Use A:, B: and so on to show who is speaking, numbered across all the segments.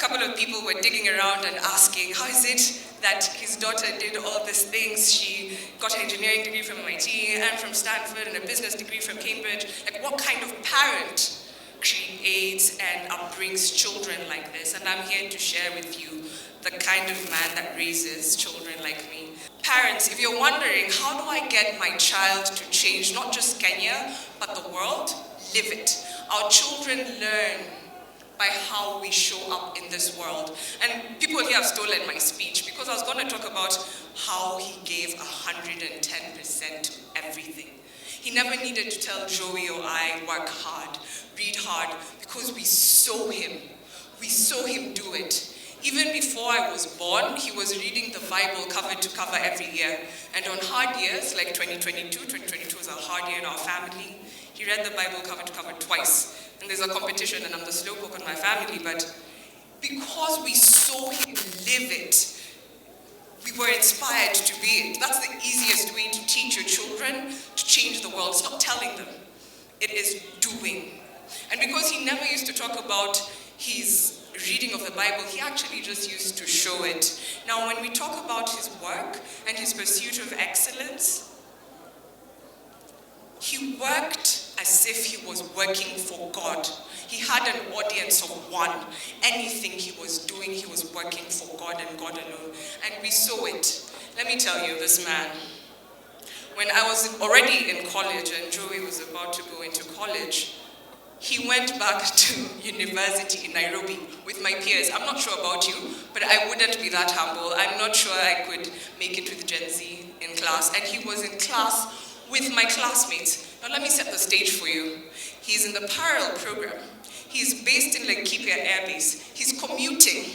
A: couple of people were digging around and asking, how is it that his daughter did all these things? She got an engineering degree from MIT and from Stanford and a business degree from Cambridge. Like, what kind of parent creates and upbrings children like this? And I'm here to share with you the kind of man that raises children like me. Parents, if you're wondering, how do I get my child to change not just Kenya, but the world? Live it. Our children learn by how we show up in this world. And people here have stolen my speech because I was going to talk about how he gave 110% to everything. He never needed to tell Joey or I, work hard, read hard, because we saw him. We saw him do it. Even before I was born, he was reading the Bible cover to cover every year. And on hard years, like 2022 was a hard year in our family, he read the Bible cover to cover twice. And there's a competition, and I'm the slowpoke in my family, but because we saw him live it, we were inspired to be it. That's the easiest way to teach your children to change the world. It's not telling them, it is doing. And because he never used to talk about his reading of the Bible, he actually just used to show it. Now, when we talk about his work and his pursuit of excellence, he worked as if he was working for God. He had an audience of one. Anything he was doing, he was working for God and God alone. And we saw it. Let me tell you, this man, when I was already in college and Joey was about to go into college, he went back to university in Nairobi with my peers. I'm not sure about you, but I wouldn't be that humble. I'm not sure I could make it with Gen Z in class. And he was in class with my classmates. Now let me set the stage for you. He's in the parallel program. He's based in Laikipia Air Base. He's commuting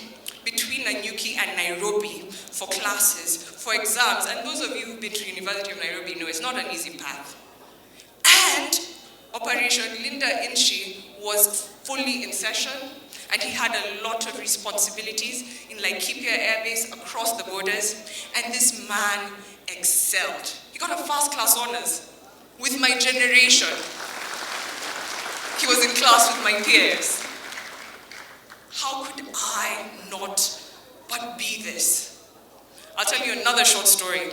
A: between Nanyuki and Nairobi for classes, for exams. And those of you who've been to University of Nairobi know it's not an easy path. And Operation Linda Inchi was fully in session, and he had a lot of responsibilities in Laikipia Air Base across the borders, and this man excelled. He got a first-class honors with my generation. He was in class with my peers. How could I not but be this? I'll tell you another short story.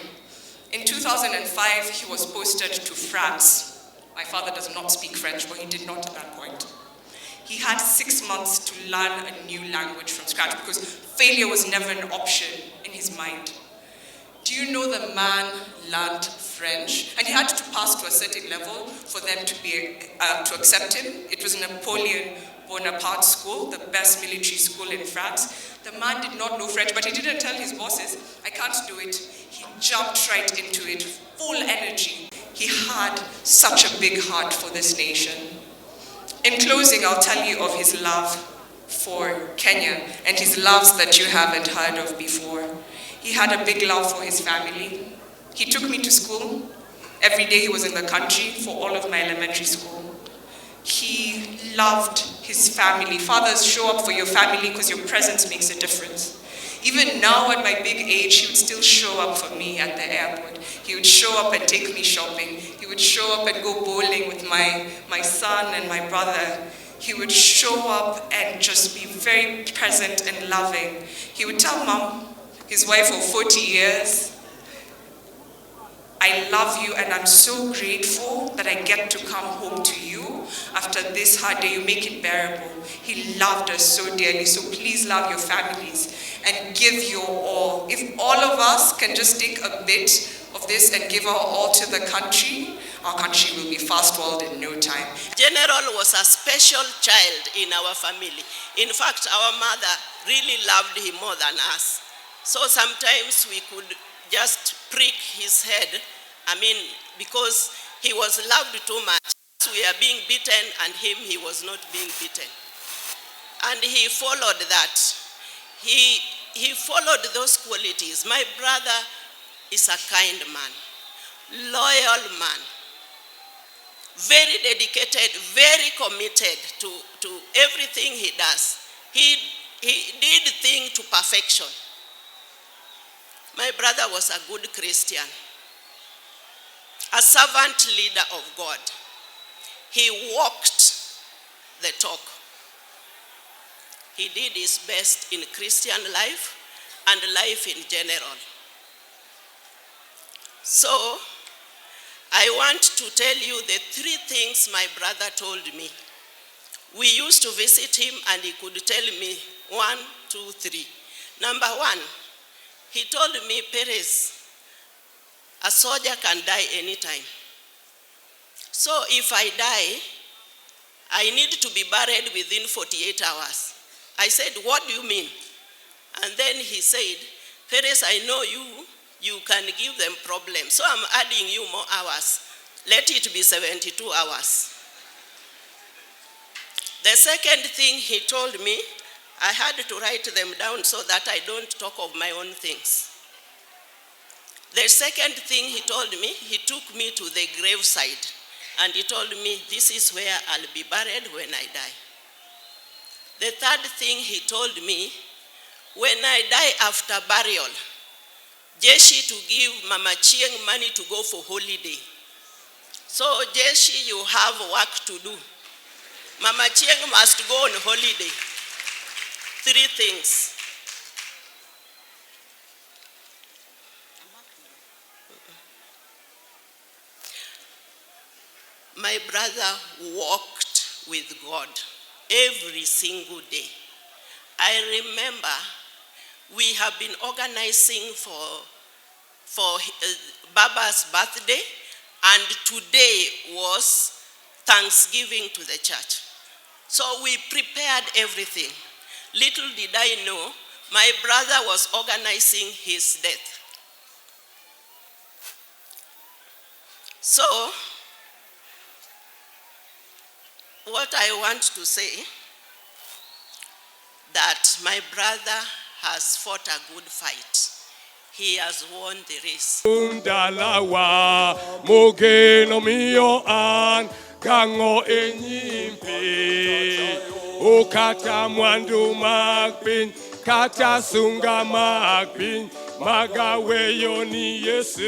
A: In 2005, he was posted to France. My father does not speak French, but he did not at that point. He had 6 months to learn a new language from scratch because failure was never an option in his mind. Do you know the man learned French? And he had to pass to a certain level for them to accept him. It was Napoleon Bonaparte School, the best military school in France. The man did not know French, but he didn't tell his bosses, I can't do it. He jumped right into it, full energy. He had such a big heart for this nation. In closing, I'll tell you of his love for Kenya and his loves that you haven't heard of before. He had a big love for his family. He took me to school. Every day he was in the country for all of my elementary school. He loved his family. Fathers, show up for your family because your presence makes a difference. Even now at my big age, he would still show up for me at the airport. He would show up and take me shopping. He would show up and go bowling with my son and my brother. He would show up and just be very present and loving. He would tell Mom, his wife of 40 years, I love you and I'm so grateful that I get to come home to you after this hard day. You make it bearable. He loved us so dearly, so please love your families and give your all. If all of us can just take a bit of this and give our all to the country, our country will be fast-forwarded in no time.
B: General was a special child in our family. In fact, our mother really loved him more than us. So sometimes we could just prick his head, because he was loved too much. We are being beaten and he was not being beaten. And he followed that. He followed those qualities. My brother is a kind man, loyal man, very dedicated, very committed to everything he does. He did things to perfection. My brother was a good Christian, a servant leader of God. He walked the talk. He did his best in Christian life and life in general. So, I want to tell you the 3 things my brother told me. We used to visit him and he could tell me 1, 2, 3. Number 1, he told me, Perez, a soldier can die anytime. So if I die, I need to be buried within 48 hours. I said, what do you mean? And then he said, Perez, I know you can give them problems, so I'm adding you more hours. Let it be 72 hours. The second thing he told me, I had to write them down so that I don't talk of my own things. The second thing he told me, he took me to the graveside and he told me, this is where I'll be buried when I die. The third thing he told me, when I die after burial, Jeshi to give Mama Chieng money to go for holiday. So Jeshi, you have work to do. Mama Chieng must go on holiday. 3 things. My brother walked with God every single day. I remember we have been organizing for Baba's birthday, and today was Thanksgiving to the church. So we prepared everything. Little did I know, my brother was organizing his death. So, what I want to say, that my brother has fought a good fight. He has won the race.
C: Undalawa mogeno mio an kango enyimpi ukata mwandu magpin kata sunga magpin magawe yoni Yesu